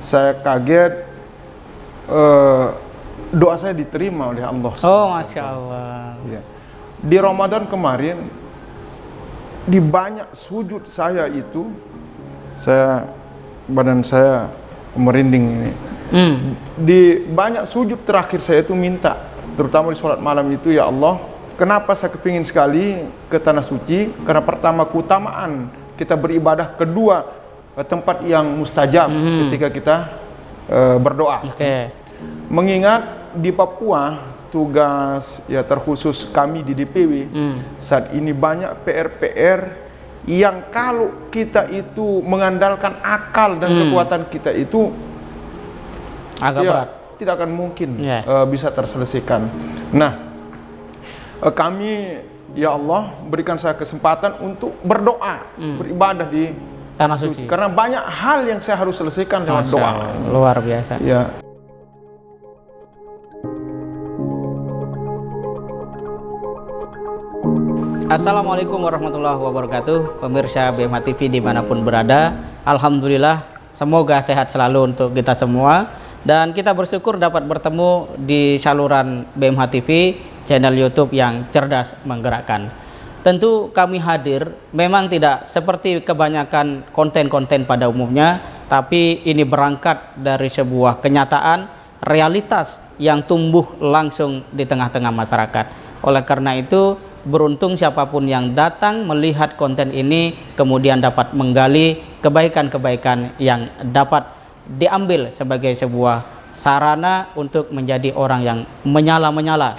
saya kaget doa saya diterima oleh Allah. Oh, Masya Allah. Ya. Di Ramadan kemarin, di banyak sujud saya itu, badan saya merinding ini. Di banyak sujud terakhir saya itu minta, terutama di sholat malam itu, ya Allah, kenapa saya kepingin sekali ke Tanah Suci? Karena pertama, keutamaan kita beribadah, kedua, tempat yang mustajab ketika kita berdoa. Mengingat di Papua tugas ya terkhusus kami di DPW saat ini banyak PR-PR yang kalau kita itu mengandalkan akal dan kekuatan kita itu agak berat, tidak akan mungkin bisa terselesaikan. Nah, kami ya Allah berikan saya kesempatan untuk berdoa, beribadah di Tanah Suci. Karena banyak hal yang saya harus selesaikan dengan doa. Luar biasa. Ya. Assalamualaikum warahmatullahi wabarakatuh, pemirsa BMH TV dimanapun berada. Alhamdulillah, semoga sehat selalu untuk kita semua. Dan kita bersyukur dapat bertemu di saluran BMH TV, channel YouTube yang cerdas menggerakkan. Tentu kami hadir memang tidak seperti kebanyakan konten-konten pada umumnya, tapi ini berangkat dari sebuah kenyataan, realitas yang tumbuh langsung di tengah-tengah masyarakat. Oleh karena itu, beruntung siapapun yang datang melihat konten ini kemudian dapat menggali kebaikan-kebaikan yang dapat diambil sebagai sebuah sarana untuk menjadi orang yang menyala-nyala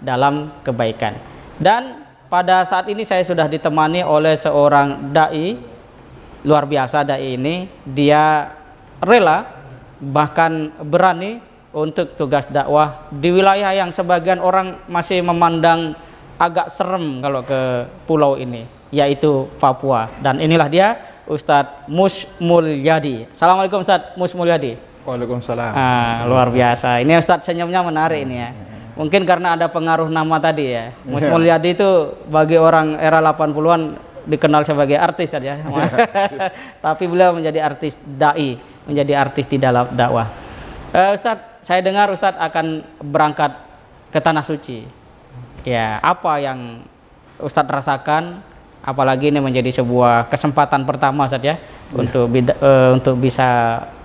dalam kebaikan. Dan pada saat ini saya sudah ditemani oleh seorang dai luar biasa. Dai ini dia rela bahkan berani untuk tugas dakwah di wilayah yang sebagian orang masih memandang agak serem kalau ke pulau ini, yaitu Papua. Dan inilah dia, Ustadz Mus Mulyadi. Assalamualaikum Ustadz Mus Mulyadi. Waalaikumsalam. Luar biasa. Ini Ustadz senyumnya menarik ini ya. Mungkin karena ada pengaruh nama tadi ya. Mus Mulyadi itu bagi orang era 80-an dikenal sebagai artis saja. Tapi beliau menjadi artis dai, menjadi artis di dalam dakwah. Ustadz, saya dengar Ustadz akan berangkat ke Tanah Suci. Ya, apa yang Ustadz rasakan? Apalagi ini menjadi sebuah kesempatan pertama Ustadz ya, untuk bisa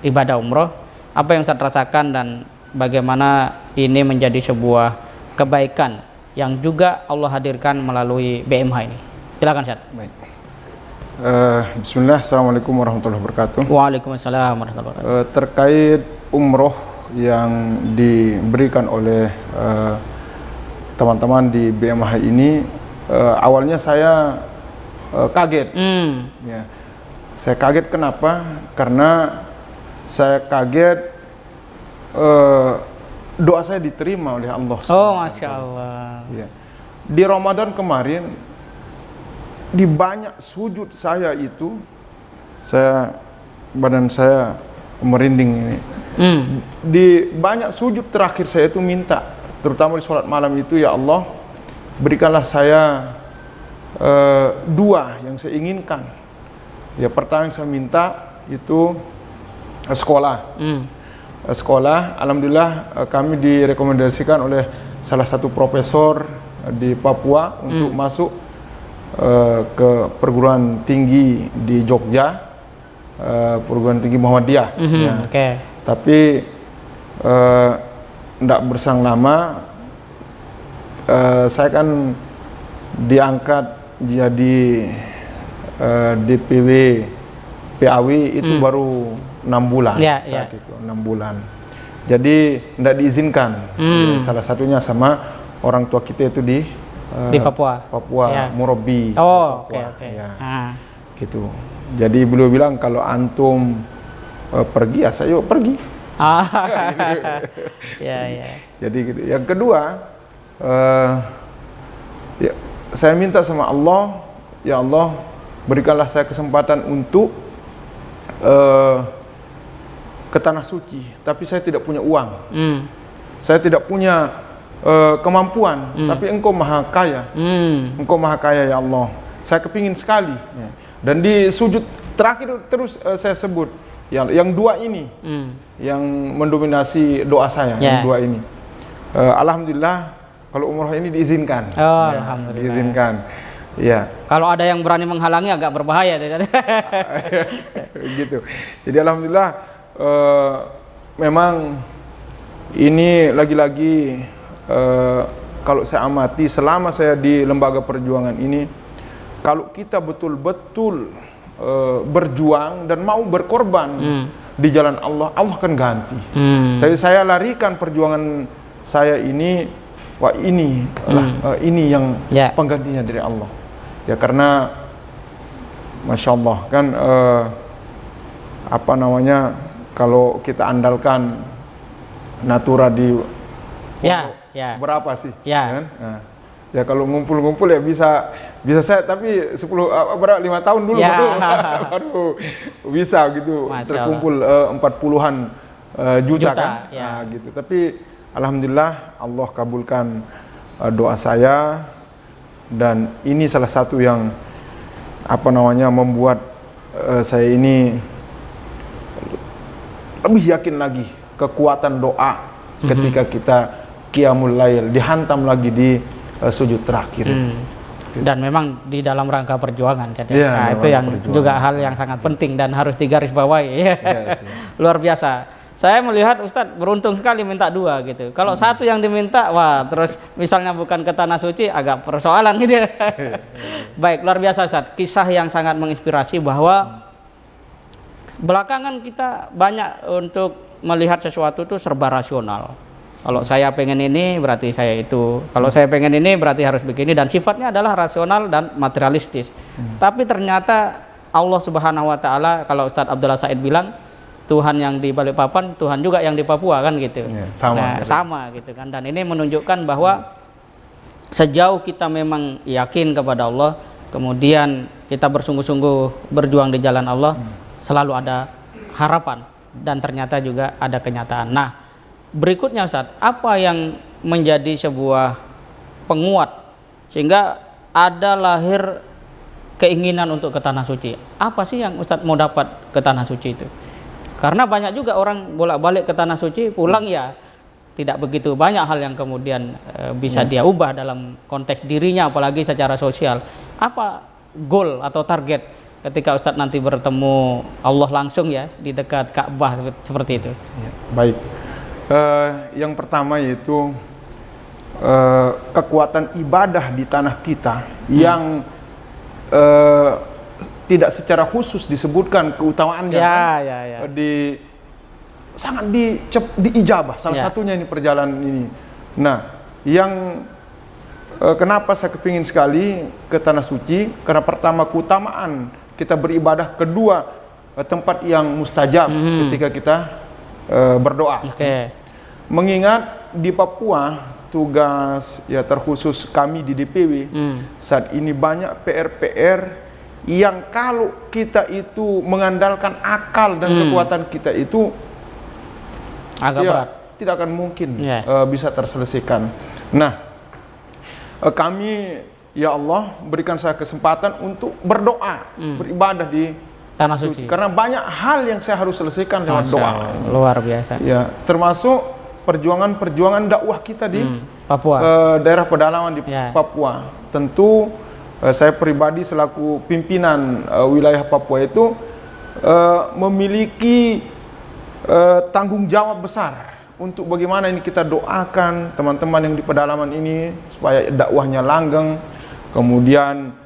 ibadah umroh. Apa yang Ustadz rasakan dan bagaimana ini menjadi sebuah kebaikan yang juga Allah hadirkan melalui BMH ini? Silakan Ustadz. Baik. Bismillah, Assalamualaikum warahmatullahi wabarakatuh. Waalaikumsalam warahmatullahi wabarakatuh. Terkait umroh yang diberikan oleh teman-teman di BMH ini, awalnya saya kaget. Ya. Saya kaget kenapa? Karena saya kaget doa saya diterima oleh Allah. Oh, Masya Allah. Ya. Di Ramadan kemarin, di banyak sujud saya itu, badan saya merinding ini. Di banyak sujud terakhir saya itu minta, terutama di sholat malam itu, ya Allah, berikanlah saya dua yang saya inginkan. Ya, pertama yang saya minta itu sekolah. Sekolah, alhamdulillah kami direkomendasikan oleh salah satu profesor di Papua untuk masuk ke perguruan tinggi di Jogja, perguruan tinggi Muhammadiyah. Tapi tidak berselang lama, saya kan diangkat jadi DPW PAW itu baru 6 bulan saat itu, 6 bulan. Jadi tidak diizinkan. Salah satunya sama orang tua kita itu di Papua, Murabi. Gitu. Jadi beliau bilang kalau antum pergi, ya saya pergi. Jadi gitu. Yang kedua, saya minta sama Allah, ya Allah, berikanlah saya kesempatan untuk ke Tanah Suci, tapi saya tidak punya uang. Saya tidak punya kemampuan, tapi Engkau Maha Kaya. Engkau Maha Kaya, ya Allah. Saya kepingin sekali. Dan di sujud terakhir terus saya sebut yang dua ini yang mendominasi doa saya, yang dua ini. Alhamdulillah kalau umroh ini diizinkan. Oh, ya, alhamdulillah. Diizinkan. Ya. Kalau ada yang berani menghalangi agak berbahaya. Gitu. Jadi alhamdulillah memang ini lagi-lagi kalau saya amati selama saya di lembaga perjuangan ini, kalau kita betul-betul berjuang dan mau berkorban di jalan Allah, Allah akan ganti. Jadi saya larikan perjuangan saya ini, wah ini ini yang penggantinya dari Allah. Ya karena Masya Allah kan apa namanya, kalau kita andalkan natura di berapa sih? Kan? Nah, ya kalau ngumpul-ngumpul ya bisa saya, tapi 5 tahun dulu baru bisa gitu. Masya terkumpul 40-an juta kan? Nah, gitu. Tapi alhamdulillah Allah kabulkan doa saya, dan ini salah satu yang apa namanya membuat saya ini lebih yakin lagi kekuatan doa ketika kita qiyamul lail, dihantam lagi di sujud terakhir itu. Dan memang di dalam rangka perjuangan, nah, itu yang juga hal yang sangat penting dan harus digarisbawahi. Luar biasa. Saya melihat Ustadz beruntung sekali minta 2 gitu. Kalau satu yang diminta, wah terus misalnya bukan ke tanah suci, agak persoalan gitu. Baik, luar biasa Ustadz. Kisah yang sangat menginspirasi bahwa belakangan kita banyak untuk melihat sesuatu itu serba rasional. Kalau saya pengen ini berarti saya itu. Kalau saya pengen ini berarti harus begini, dan sifatnya adalah rasional dan materialistis. Tapi ternyata Allah Subhanahu wa taala, kalau Ustadz Abdullah Said bilang, Tuhan yang di Balikpapan, Tuhan juga yang di Papua kan gitu. Sama gitu kan. Dan ini menunjukkan bahwa sejauh kita memang yakin kepada Allah, kemudian kita bersungguh-sungguh berjuang di jalan Allah, selalu ada harapan dan ternyata juga ada kenyataan. Nah, berikutnya Ustadz, apa yang menjadi sebuah penguat sehingga ada lahir keinginan untuk ke tanah suci? Apa sih yang Ustadz mau dapat ke tanah suci itu? Karena banyak juga orang bolak-balik ke tanah suci, pulang ya tidak begitu banyak hal yang kemudian bisa dia ubah dalam konteks dirinya, apalagi secara sosial. Apa goal atau target ketika Ustadz nanti bertemu Allah langsung ya di dekat Ka'bah seperti itu? Ya, baik. Yang pertama yaitu kekuatan ibadah di tanah kita yang tidak secara khusus disebutkan keutamaannya, sangat diijabah. Salah satunya ini perjalanan ini. Nah, yang kenapa saya kepingin sekali ke tanah suci? Karena pertama keutamaan kita beribadah, kedua tempat yang mustajab ketika kita berdoa. Mengingat di Papua tugas ya terkhusus kami di DPW saat ini banyak PR-PR yang kalau kita itu mengandalkan akal dan kekuatan kita itu agak berat, tidak akan mungkin bisa terselesaikan. Nah, kami ya Allah berikan saya kesempatan untuk berdoa, beribadah di tanah suci. Karena banyak hal yang saya harus selesaikan dengan doa. Luar biasa. Ya, termasuk perjuangan dakwah kita di Papua, daerah pedalaman di Papua. Tentu saya pribadi selaku pimpinan wilayah Papua itu memiliki tanggung jawab besar untuk bagaimana ini kita doakan teman-teman yang di pedalaman ini supaya dakwahnya langgeng, kemudian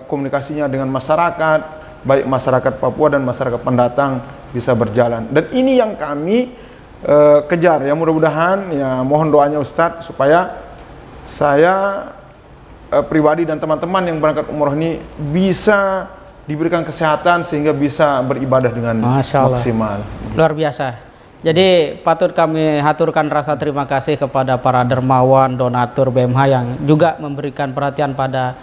komunikasinya dengan masyarakat, baik masyarakat Papua dan masyarakat pendatang bisa berjalan. Dan ini yang kami kejar ya, mudah-mudahan ya, mohon doanya Ustadz supaya saya pribadi dan teman-teman yang berangkat umroh ini bisa diberikan kesehatan sehingga bisa beribadah dengan maksimal. Luar biasa. Jadi patut kami haturkan rasa terima kasih kepada para dermawan, donatur BMH yang juga memberikan perhatian pada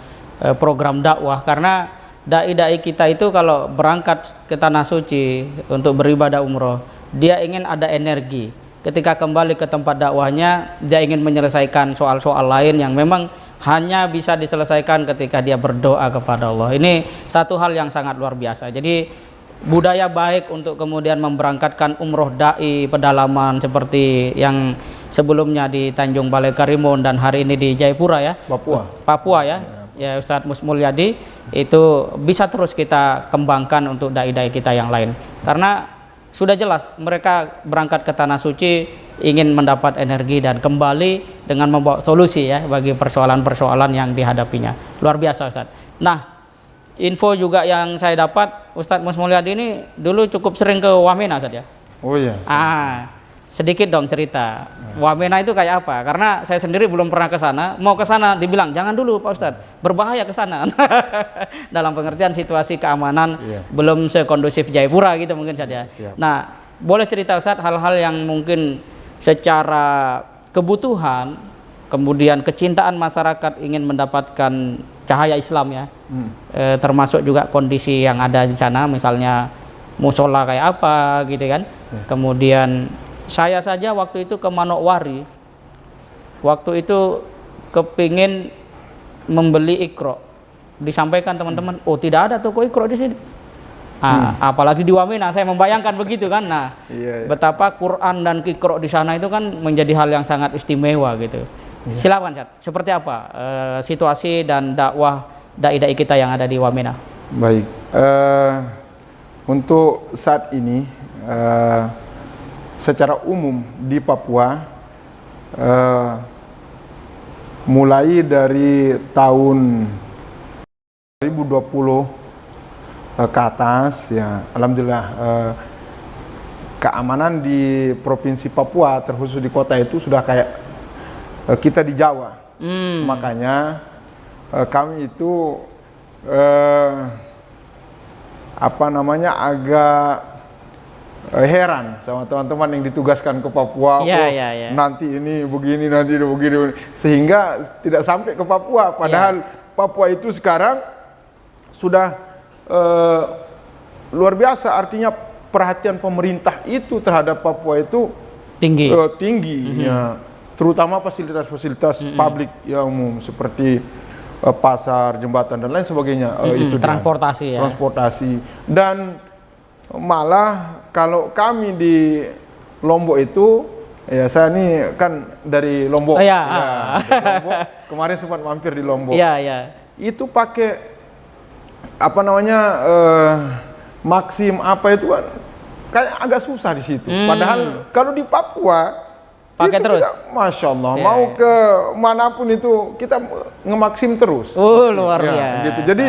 program dakwah, karena dai-dai kita itu kalau berangkat ke tanah suci untuk beribadah umroh, dia ingin ada energi. Ketika kembali ke tempat dakwahnya, dia ingin menyelesaikan soal-soal lain yang memang hanya bisa diselesaikan ketika dia berdoa kepada Allah. Ini satu hal yang sangat luar biasa. Jadi budaya baik untuk kemudian memberangkatkan umroh dai pedalaman seperti yang sebelumnya di Tanjung Balai Karimun dan hari ini di Jayapura ya, Papua ya, ya Ustadz Mulyadi, itu bisa terus kita kembangkan untuk dai-dai kita yang lain, karena sudah jelas mereka berangkat ke tanah suci ingin mendapat energi dan kembali dengan membawa solusi ya bagi persoalan-persoalan yang dihadapinya. Luar biasa Ustadz. Nah, info juga yang saya dapat, Ustadz Mulyadi ini dulu cukup sering ke Wamena Ustadz ya? Oh iya. Sedikit dong cerita. Wamena itu kayak apa? Karena saya sendiri belum pernah ke sana. Mau ke sana dibilang jangan dulu Pak Ustadz, berbahaya ke sana. Dalam pengertian situasi keamanan belum sekondusif Jayapura gitu mungkin saja. Nah, boleh cerita Ustadz hal-hal yang mungkin secara kebutuhan, kemudian kecintaan masyarakat ingin mendapatkan cahaya Islam ya, termasuk juga kondisi yang ada di sana, misalnya musola kayak apa gitu kan. Kemudian saya saja waktu itu ke Manokwari, waktu itu kepingin membeli Iqra, disampaikan teman-teman, oh tidak ada toko Iqra di sini. Apalagi di Wamena, saya membayangkan begitu kan. Nah, betapa Quran dan Iqra di sana itu kan menjadi hal yang sangat istimewa gitu. Silakan Chat, seperti apa situasi dan dakwah dai-dai kita yang ada di Wamena? Baik, untuk saat ini secara umum di Papua mulai dari tahun 2020 ke atas ya, alhamdulillah keamanan di provinsi Papua terkhusus di kota itu sudah kayak kita di Jawa. Makanya kami itu agak heran sama teman-teman yang ditugaskan ke Papua. Nanti ini begini, nanti ini begini, sehingga tidak sampai ke Papua. Padahal Papua itu sekarang sudah luar biasa, artinya perhatian pemerintah itu terhadap Papua itu tinggi ya, terutama fasilitas-fasilitas publik yang umum seperti pasar, jembatan dan lain sebagainya. Itu transportasi dan malah kalau kami di Lombok itu ya, saya ini kan dari Lombok, dari Lombok. Kemarin sempat mampir di Lombok. Itu pakai Maxim apa itu kan kayak agak susah di situ. Padahal kalau di Papua pakai terus, masya Allah, mau ke manapun itu kita nge-Maxim terus. Luar biasa. Gitu. Jadi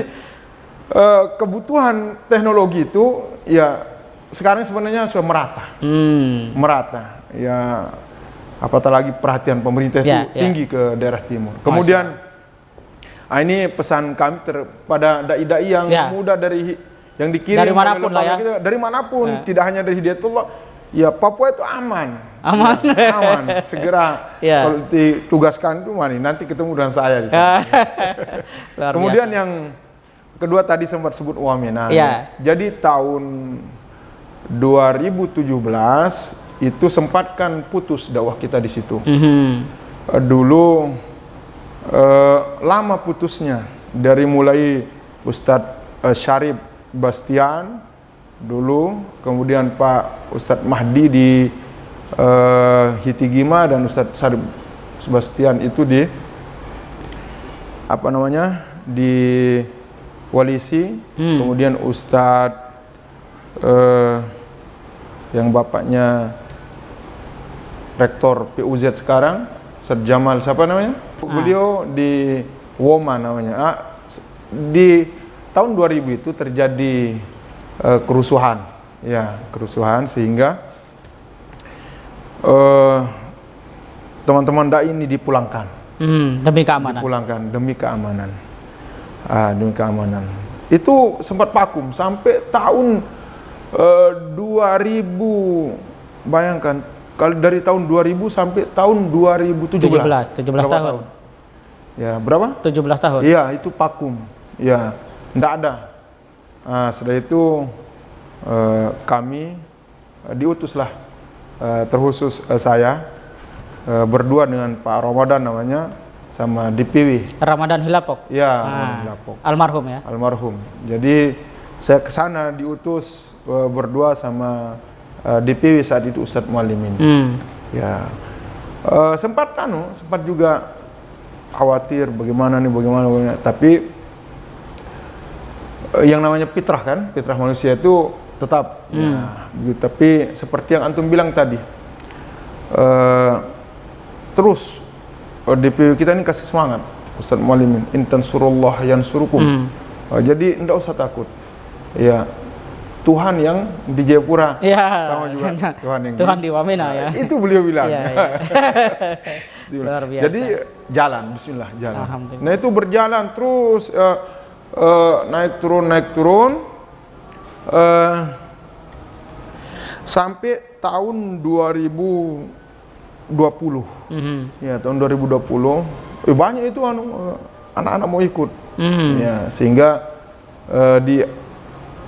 kebutuhan teknologi itu ya sekarang sebenarnya sudah merata. Ya, apatah lagi perhatian pemerintah itu tinggi ke daerah timur. Kemudian ini pesan kami pada dai-dai yang muda yang dikirim dari manapun lah ya. Dari manapun, tidak hanya dari Hidayatullah. Ya, Papua itu aman. Segera kalau ditugaskan itu nanti ketemu dengan saya di sana. Kemudian yang kedua tadi sempat sebut Wamena. Jadi tahun 2017 itu sempat kan putus dakwah kita di situ. Dulu lama putusnya, dari mulai Ustadz Syarif Bastian dulu, kemudian Pak Ustadz Mahdi di Hitigima dan Ustadz Syarif Bastian itu di di Walisi. Kemudian Ustadz yang bapaknya rektor PUZ sekarang, Ustadz Jamal siapa namanya? Beliau di Woma namanya. Di tahun 2000 itu terjadi kerusuhan sehingga teman-teman dai ini dipulangkan. Demi keamanan. Dipulangkan demi keamanan. Demi keamanan. Itu sempat vakum sampai tahun 2000. Bayangkan, kalau dari tahun 2000 sampai tahun 2017. 17 tahun. Ya, berapa? 17 tahun. Iya, itu vakum. Ya, enggak ada. Setelah itu kami diutuslah, terkhusus saya berdua dengan Pak Ramadan namanya, sama DPW. Ramadan Hilapok. Ya, Ramadan Hilapok. Almarhum ya. Almarhum. Jadi saya ke sana diutus berdua sama DPW saat itu Ustadz Mualimin. Ya. Sempat juga khawatir bagaimana, tapi yang namanya fitrah kan, fitrah manusia itu tetap ya, begitu. Tapi seperti yang antum bilang tadi, terus DPW kita ini kasih semangat, Ustadz Mualimin, intan surullah yansurukum. Jadi tidak usah takut. Ya, Tuhan yang di Jayapura sama juga Tuhan di Wamena ya. Itu beliau bilang. Luar biasa. Jadi jalan, Bismillah jalan. Nah itu berjalan terus naik turun sampai tahun 2020. Ya tahun 2020 banyak itu anak-anak mau ikut. Ya sehingga di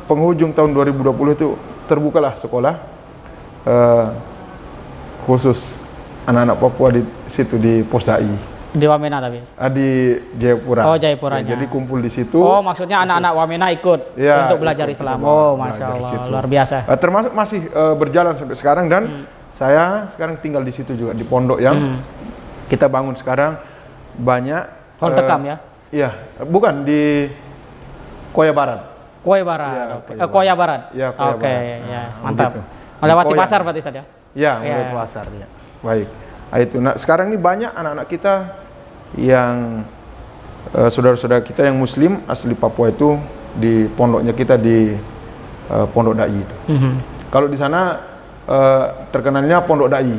penghujung tahun 2020 itu terbukalah sekolah khusus anak-anak Papua di situ di Posdai. Di Wamena tapi? Di Jayapura. Oh Jayapuranya. Ya, jadi kumpul di situ. Oh maksudnya anak-anak Wamena ikut untuk belajar Islam. Oh Masya Allah, luar biasa. Termasuk masih berjalan sampai sekarang dan saya sekarang tinggal di situ juga di pondok yang kita bangun sekarang banyak. Holtekam ya? Iya, bukan di Koya Barat. Koya Barat. Ya, Koya Barat. Ya, Koya Barat. Ya, mantap. Begitu. Melewati pasar berarti saja. Ya, melewati pasar ya. Baik. Nah, itu. Nah, sekarang ini banyak anak-anak kita yang saudara-saudara kita yang muslim asli Papua itu di pondoknya kita di Pondok Dai itu. Kalau di sana terkenalnya Pondok Dai.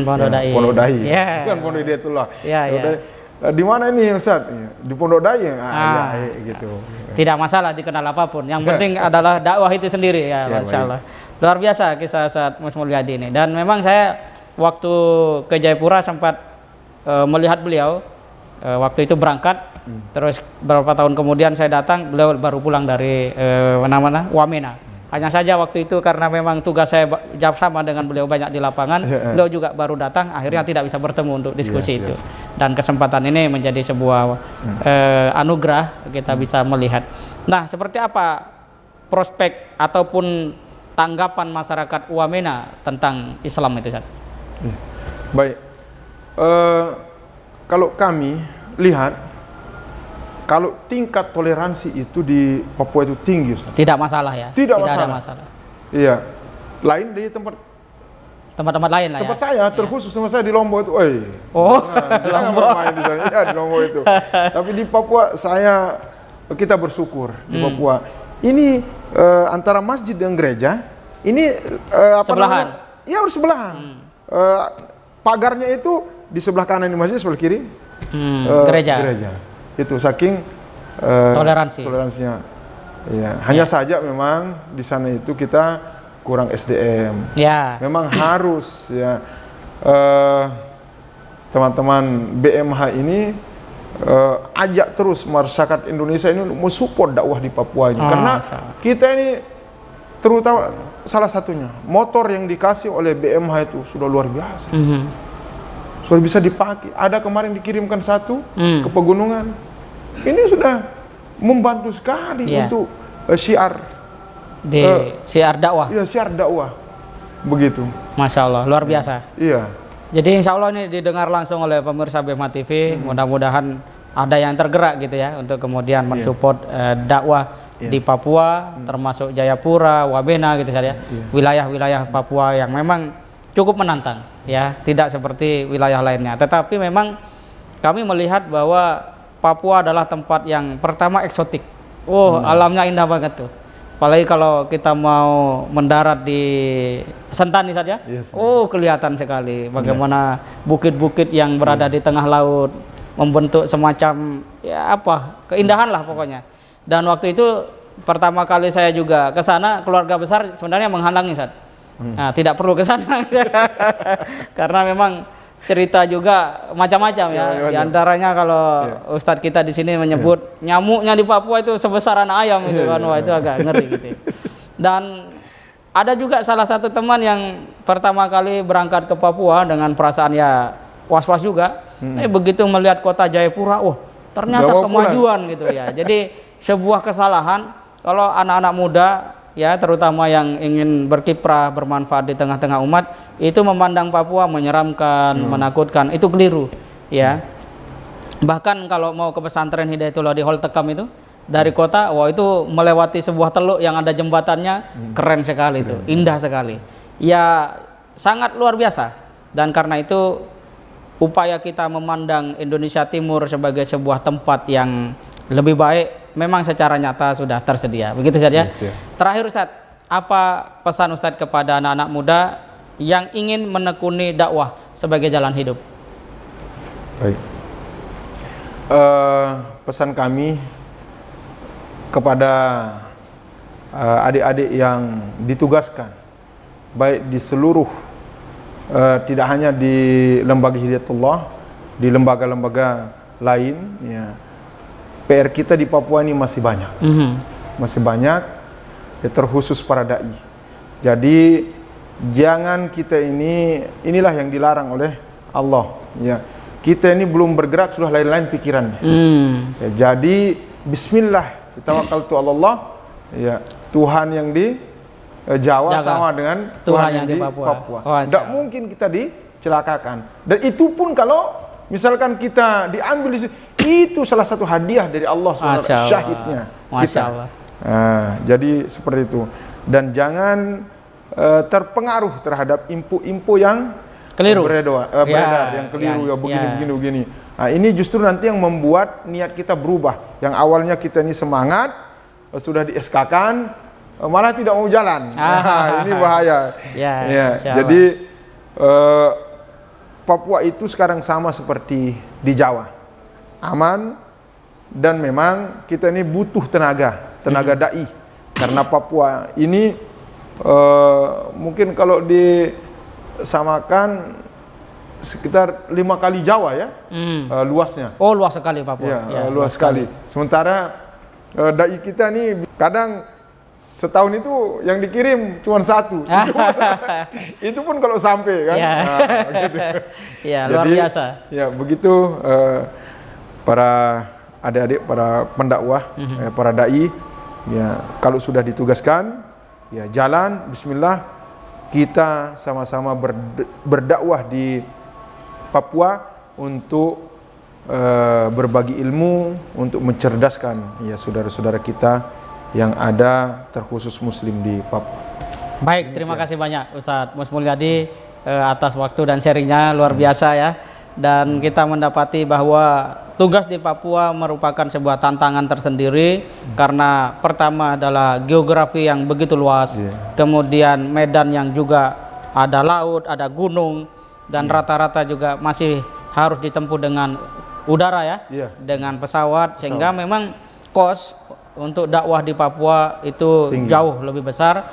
Pondok Dai. Pondok Dai. Yeah. Bukan Pondok Hidayatullah. Yeah. Di mana ini Ustaz? Di Pondok Dai ya? Gitu. Tidak masalah dikenal apapun. Yang penting adalah dakwah itu sendiri ya, Masya Allah. Luar biasa kisah Ustaz Mus Mulyadi ini. Dan memang saya waktu ke Jayapura sempat melihat beliau waktu itu berangkat. Terus beberapa tahun kemudian saya datang, beliau baru pulang dari Wamena. Hanya saja waktu itu karena memang tugas saya sama dengan beliau banyak di lapangan, beliau juga baru datang, akhirnya tidak bisa bertemu untuk diskusi itu. Dan kesempatan ini menjadi sebuah anugerah kita bisa melihat. Nah, seperti apa prospek ataupun tanggapan masyarakat Wamena tentang Islam itu, Ustaz? Baik, kalau kami lihat, kalau tingkat toleransi itu di Papua itu tinggi, Ustaz. Tidak masalah ya? Tidak ada masalah. Iya. Lain dari tempat-tempat lain lah. Tempat saya terkhusus sama saya di Lombok itu. Lombok main di sana. Ya, di Lombok itu. Tapi di Papua kita bersyukur di Papua. Ini antara masjid dan gereja ini sebelahan. Iya, bersebelahan. Pagarnya itu di sebelah kanan di masjid, sebelah kiri gereja. Itu saking toleransinya. Ya, hanya saja memang di sana itu kita kurang SDM. Ya. Memang harus ya teman-teman BMH ini ajak terus masyarakat Indonesia ini untuk mensupport dakwah di Papua ini. Karena kita ini terutama salah satunya motor yang dikasih oleh BMH itu sudah luar biasa. Sudah bisa dipakai. Ada kemarin dikirimkan satu ke pegunungan. Ini sudah membantu sekali untuk syiar dakwah. Iya, syiar dakwah. Begitu. Masya Allah, luar biasa. Iya. Jadi insya Allah ini didengar langsung oleh pemirsa BMH TV. Mudah-mudahan ada yang tergerak gitu ya untuk kemudian mensupport dakwah di Papua, termasuk Jayapura, Wamena gitu saja. Wilayah-wilayah Papua yang memang cukup menantang ya, tidak seperti wilayah lainnya. Tetapi memang kami melihat bahwa Papua adalah tempat yang pertama eksotik. Alamnya indah banget tuh. Apalagi kalau kita mau mendarat di Sentani saja. Kelihatan sekali bagaimana bukit-bukit yang berada di tengah laut membentuk semacam keindahan lah pokoknya. Dan waktu itu pertama kali saya juga ke sana, keluarga besar sebenarnya menghalangi, Ustaz. Nah, tidak perlu ke sana. Karena memang cerita juga macam-macam ya. Di antaranya kalau Ustadz kita di sini menyebut nyamuknya di Papua itu sebesar anak ayam gitu kan. Wah, itu agak ngeri gitu. Dan ada juga salah satu teman yang pertama kali berangkat ke Papua dengan perasaan was-was juga. Begitu melihat kota Jayapura, wah ternyata kemajuan gitu ya. Jadi sebuah kesalahan kalau anak-anak muda ya, terutama yang ingin berkiprah bermanfaat di tengah-tengah umat, itu memandang Papua menyeramkan, menakutkan, itu keliru ya. Bahkan kalau mau ke pesantren Hidayatullah di Holtekam itu dari kota, wah itu melewati sebuah teluk yang ada jembatannya, keren sekali itu, indah sekali ya, sangat luar biasa. Dan karena itu upaya kita memandang Indonesia Timur sebagai sebuah tempat yang lebih baik memang secara nyata sudah tersedia. Begitu saja. Yes, yeah. Terakhir Ustadz, apa pesan Ustadz kepada anak-anak muda yang ingin menekuni dakwah sebagai jalan hidup? Baik. Pesan kami kepada adik-adik yang ditugaskan baik di seluruh tidak hanya di lembaga Hidayatullah, di lembaga-lembaga lain ya, PR kita di Papua ini masih banyak, masih banyak ya, terkhusus para dai. Jadi jangan kita inilah yang dilarang oleh Allah ya. Kita ini belum bergerak sudah lain-lain pikirannya. Ya, jadi Bismillah, kita tawakkaltu ala Allah ya, Tuhan yang di Jawa sama dengan Tuhan yang di Papua. Tidak mungkin kita dicelakakan. Dan itu pun kalau misalkan kita diambil itu salah satu hadiah dari Allah SWT, syahidnya kita. Jadi seperti itu. Dan jangan terpengaruh terhadap info-info yang keliru, beredar, yang keliru ya, begini. Nah, ini justru nanti yang membuat niat kita berubah. Yang awalnya kita ini semangat, sudah di-SK-kan, malah tidak mau jalan. Ini bahaya. Jadi Papua itu sekarang sama seperti di Jawa, aman, dan memang kita ini butuh tenaga dai, karena Papua ini mungkin kalau disamakan sekitar 5 kali Jawa ya, luasnya. Oh, luas sekali Papua. Ya, luas sekali. Sementara dai kita nih kadang setahun itu yang dikirim cuma 1. Itu pun kalau sampai kan. Gitu. Luar biasa. Ya, begitu para adik-adik, para pendakwah, para dai, ya kalau sudah ditugaskan, ya jalan, Bismillah, kita sama-sama berdakwah di Papua untuk berbagi ilmu, untuk mencerdaskan ya saudara-saudara kita yang ada terkhusus Muslim di Papua. Baik, terima kasih banyak Ustadz Mus Mulyadi atas waktu dan sharingnya, luar biasa ya. Dan kita mendapati bahwa tugas di Papua merupakan sebuah tantangan tersendiri karena pertama adalah geografi yang begitu luas, kemudian medan yang juga ada laut, ada gunung, dan rata-rata juga masih harus ditempuh dengan udara ya, dengan pesawat, sehingga memang kos untuk dakwah di Papua itu tinggi, jauh lebih besar,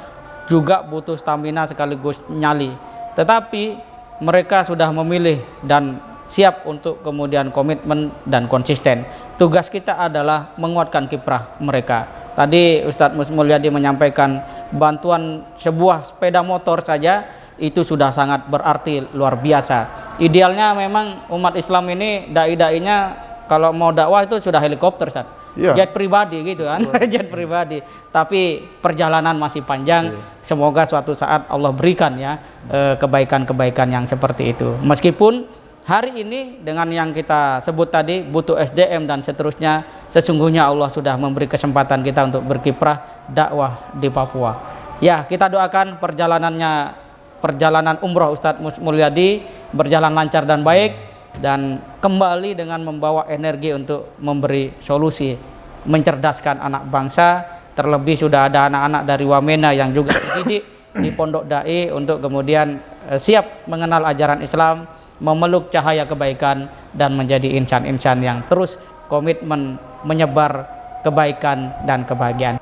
juga butuh stamina sekaligus nyali. Tetapi mereka sudah memilih dan siap untuk kemudian komitmen dan konsisten. Tugas kita adalah menguatkan kiprah mereka. Tadi Ustadz Mus Mulyadi menyampaikan bantuan sebuah sepeda motor saja itu sudah sangat berarti luar biasa. Idealnya memang umat Islam ini dai-dainya kalau mau dakwah itu sudah helikopter, jet pribadi gitu kan, jet pribadi. Tapi perjalanan masih panjang. Semoga suatu saat Allah berikan ya kebaikan-kebaikan yang seperti itu. Meskipun hari ini dengan yang kita sebut tadi butuh SDM dan seterusnya, sesungguhnya Allah sudah memberi kesempatan kita untuk berkiprah dakwah di Papua. Ya, kita doakan perjalanan umroh Ustadz Mus Mulyadi berjalan lancar dan baik, dan kembali dengan membawa energi untuk memberi solusi, mencerdaskan anak bangsa. Terlebih sudah ada anak-anak dari Wamena yang juga dididik di pondok dai untuk kemudian siap mengenal ajaran Islam, memeluk cahaya kebaikan, dan menjadi insan-insan yang terus komitmen menyebar kebaikan dan kebahagiaan.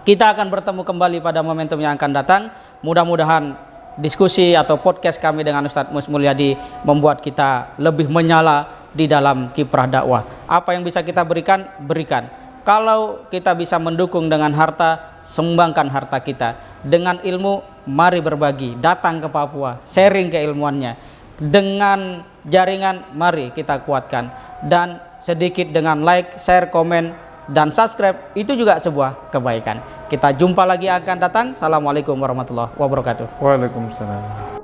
Kita akan bertemu kembali pada momentum yang akan datang. Mudah-mudahan diskusi atau podcast kami dengan Ustadz Mus Mulyadi membuat kita lebih menyala di dalam kiprah dakwah. Apa yang bisa kita berikan, berikan. Kalau kita bisa mendukung dengan harta, sumbangkan harta kita. Dengan ilmu, mari berbagi. Datang ke Papua, sharing keilmuannya. dengan jaringan, mari kita kuatkan. Dan sedikit dengan like, share, komen, dan subscribe itu juga sebuah kebaikan. Kita jumpa lagi akan datang. Assalamualaikum warahmatullahi wabarakatuh. Waalaikumsalam.